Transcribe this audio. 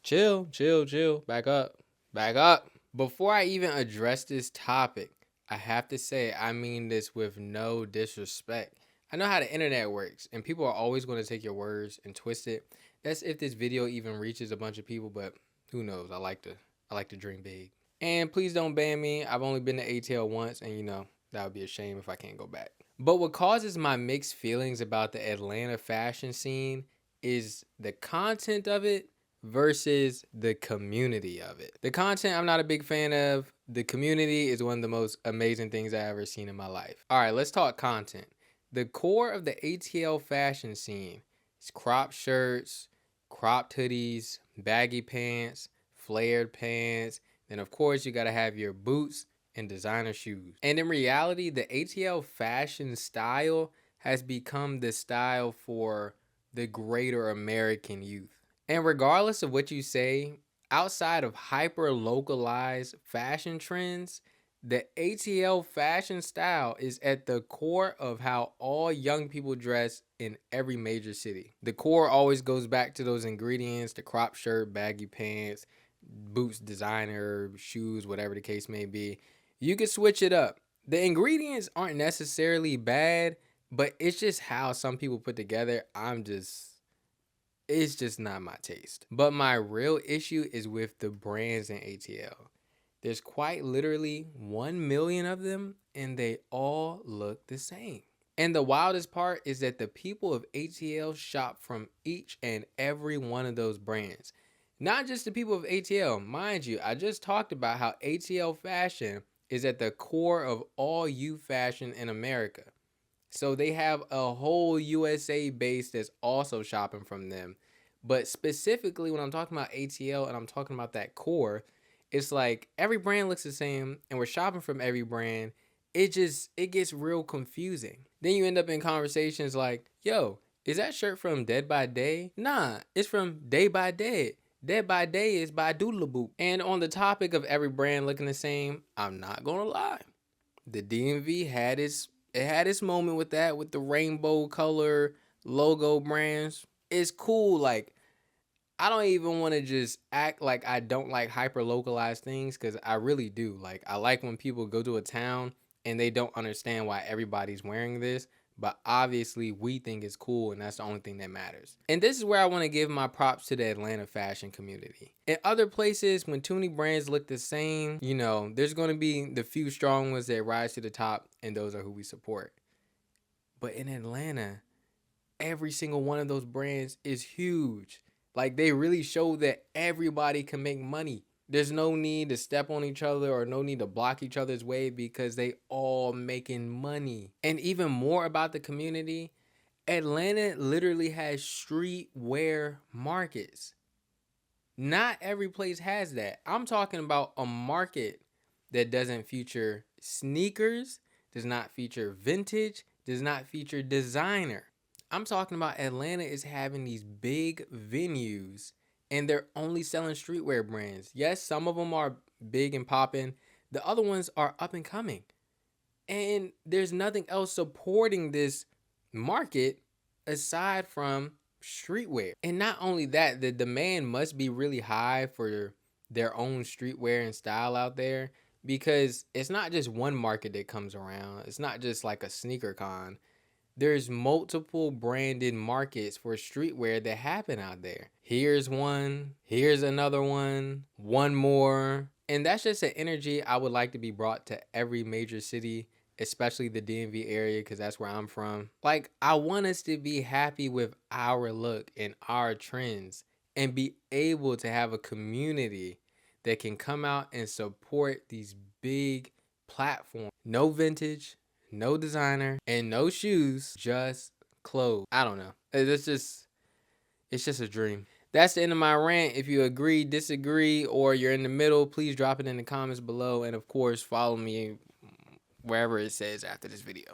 Chill. Back up. Before I even address this topic, I have to say I mean this with no disrespect. I know how the internet works, and people are always going to take your words and twist it. That's if this video even reaches a bunch of people, but who knows? I like to dream big. And please don't ban me. I've only been to ATL once, and that would be a shame if I can't go back. But what causes my mixed feelings about the Atlanta fashion scene is the content of it versus the community of it. The content I'm not a big fan of. The community is one of the most amazing things I've ever seen in my life. All right, let's talk content. The core of the ATL fashion scene is crop shirts, cropped hoodies, baggy pants, flared pants. Then of course you gotta have your boots and designer shoes. And in reality, the ATL fashion style has become the style for the greater American youth. And regardless of what you say, outside of hyper localized fashion trends, the ATL fashion style is at the core of how all young people dress in every major city. The core always goes back to those ingredients: the crop shirt, baggy pants, boots, designer, shoes, whatever the case may be. You can switch it up. The ingredients aren't necessarily bad, but it's just how some people put together. It's just not my taste. But my real issue is with the brands in ATL. There's quite literally 1 million of them, and they all look the same. And the wildest part is that the people of ATL shop from each and every one of those brands. Not just the people of ATL. Mind you, I just talked about how ATL fashion is at the core of all youth fashion in America. So they have a whole USA base that's also shopping from them. But specifically when I'm talking about ATL and I'm talking about that core, it's like every brand looks the same and we're shopping from every brand. It gets real confusing. Then you end up in conversations like, yo, is that shirt from Dead by Day? Nah, it's from Day by Dead. Dead by Day is by Doodle-a-Boop. And on the topic of every brand looking the same, I'm not gonna lie. The DMV had its moment with that, with the rainbow color logo brands. It's cool. Like, I don't even want to just act like I don't like hyper localized things, because I really do. Like, I like when people go to a town and they don't understand why everybody's wearing this, but obviously we think it's cool and that's the only thing that matters. And this is where I want to give my props to the Atlanta fashion community. In other places, when too many brands look the same, there's going to be the few strong ones that rise to the top, and those are who we support. But in Atlanta, every single one of those brands is huge. Like, they really show that everybody can make money. There's no need to step on each other or no need to block each other's way, because they all making money. And even more about the community, Atlanta literally has streetwear markets. Not every place has that. I'm talking about a market that doesn't feature sneakers, does not feature vintage, does not feature designer. I'm talking about Atlanta is having these big venues and they're only selling streetwear brands. Yes, some of them are big and popping. The other ones are up and coming. And there's nothing else supporting this market aside from streetwear. And not only that, the demand must be really high for their own streetwear and style out there, because it's not just one market that comes around. It's not just like a sneaker con. There's multiple branded markets for streetwear that happen out there. Here's one, here's another one more. And that's just an energy I would like to be brought to every major city, especially the DMV area, because that's where I'm from. Like, I want us to be happy with our look and our trends and be able to have a community that can come out and support these big platforms. No vintage, no designer, and no shoes, just clothes. I don't know. It's just a dream. That's the end of my rant. If you agree, disagree, or you're in the middle, please drop it in the comments below. And of course, follow me wherever it says after this video.